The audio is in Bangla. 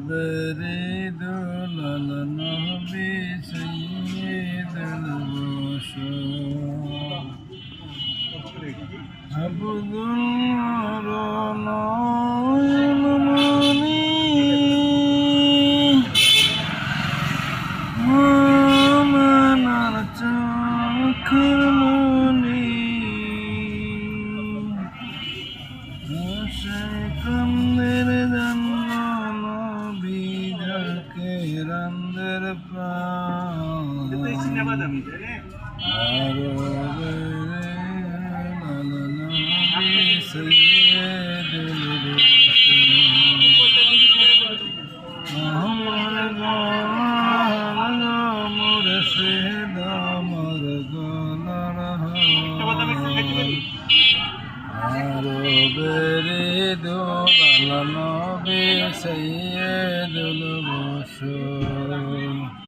বেরে দুলাল নবী সাইয়্যিদুল বশর আব্দুল রহমানি মানার চোখের মনি আশিকানদের জন্য নবী যাকে রান্দের প্রাণ আরবে নবী সাইয়্যিদুল বশর মোহাম্মদ মুর্শিদ আমার গলার আরবের দুলাল নবী সাইয়্যিদুল বশর